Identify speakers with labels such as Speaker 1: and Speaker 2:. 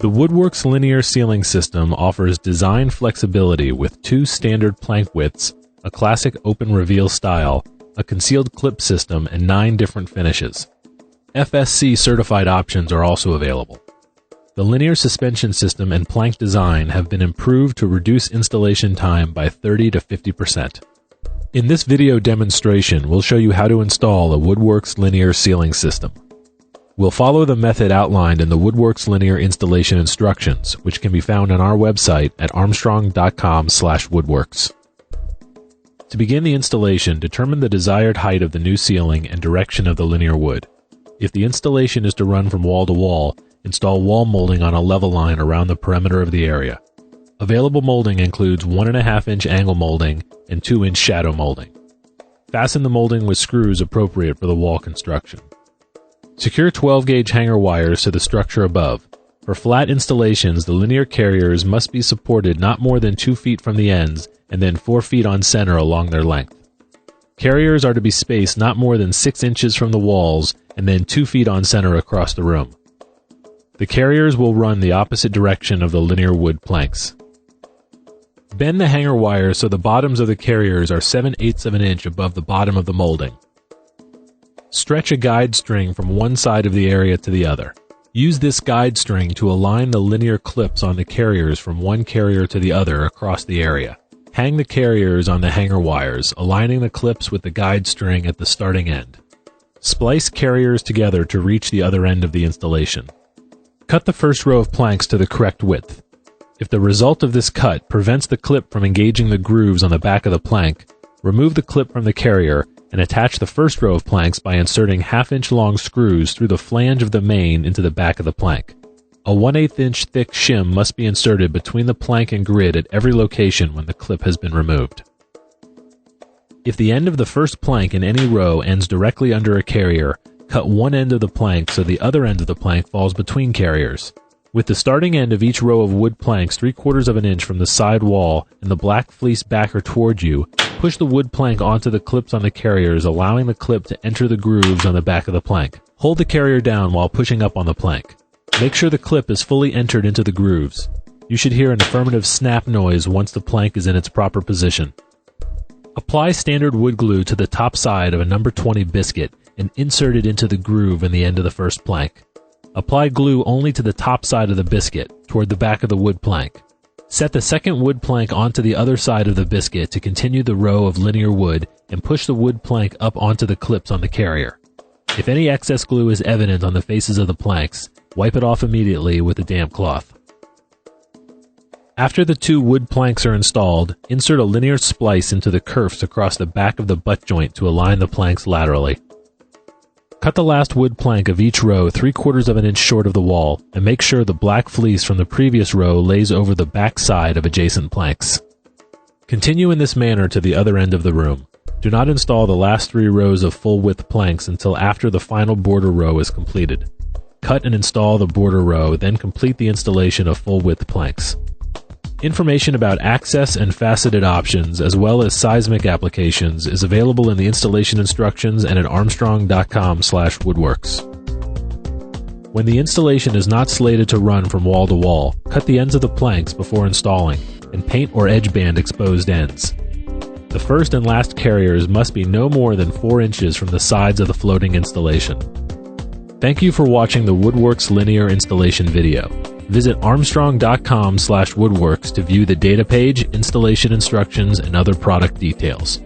Speaker 1: The WoodWorks linear ceiling system offers design flexibility with 2 standard plank widths, a classic open reveal style, a concealed clip system, and 9 different finishes. FSC certified options are also available. The linear suspension system and plank design have been improved to reduce installation time by 30 to 50%. In this video demonstration, we'll show you how to install a WoodWorks linear ceiling system. We'll follow the method outlined in the WoodWorks linear installation instructions, which can be found on our website at armstrong.com/woodworks. To begin the installation, determine the desired height of the new ceiling and direction of the linear wood. If the installation is to run from wall to wall, install wall molding on a level line around the perimeter of the area. Available molding includes 1.5-inch angle molding and 2-inch shadow molding. Fasten the molding with screws appropriate for the wall construction. Secure 12-gauge hanger wires to the structure above. For flat installations, the linear carriers must be supported not more than 2 feet from the ends and then 4 feet on center along their length. Carriers are to be spaced not more than 6 inches from the walls and then 2 feet on center across the room. The carriers will run the opposite direction of the linear wood planks. Bend the hanger wires so the bottoms of the carriers are 7/8 of an inch above the bottom of the molding. Stretch a guide string from one side of the area to the other. Use this guide string to align the linear clips on the carriers from one carrier to the other across the area. Hang the carriers on the hanger wires, aligning the clips with the guide string at the starting end. Splice carriers together to reach the other end of the installation. Cut the first row of planks to the correct width. If the result of this cut prevents the clip from engaging the grooves on the back of the plank, remove the clip from the carrier and attach the first row of planks by inserting 1/2-inch long screws through the flange of the main into the back of the plank. A 1/8-inch thick shim must be inserted between the plank and grid at every location when the clip has been removed. If the end of the first plank in any row ends directly under a carrier, cut one end of the plank so the other end of the plank falls between carriers. With the starting end of each row of wood planks 3/4 of an inch from the side wall and the black fleece backer toward you, push the wood plank onto the clips on the carriers, allowing the clip to enter the grooves on the back of the plank. Hold the carrier down while pushing up on the plank. Make sure the clip is fully entered into the grooves. You should hear an affirmative snap noise once the plank is in its proper position. Apply standard wood glue to the top side of a number 20 biscuit and insert it into the groove in the end of the first plank. Apply glue only to the top side of the biscuit, toward the back of the wood plank. Set the second wood plank onto the other side of the biscuit to continue the row of linear wood and push the wood plank up onto the clips on the carrier. If any excess glue is evident on the faces of the planks, wipe it off immediately with a damp cloth. After the 2 wood planks are installed, insert a linear splice into the kerfs across the back of the butt joint to align the planks laterally. Cut the last wood plank of each row 3/4 of an inch short of the wall, and make sure the black fleece from the previous row lays over the back side of adjacent planks. Continue in this manner to the other end of the room. Do not install the last 3 rows of full-width planks until after the final border row is completed. Cut and install the border row, then complete the installation of full-width planks. Information about access and faceted options, as well as seismic applications, is available in the installation instructions and at armstrong.com/woodworks. When the installation is not slated to run from wall to wall, cut the ends of the planks before installing, and paint or edge band exposed ends. The first and last carriers must be no more than 4 inches from the sides of the floating installation. Thank you for watching the WoodWorks linear installation video. Visit armstrong.com/woodworks to view the data page, installation instructions, and other product details.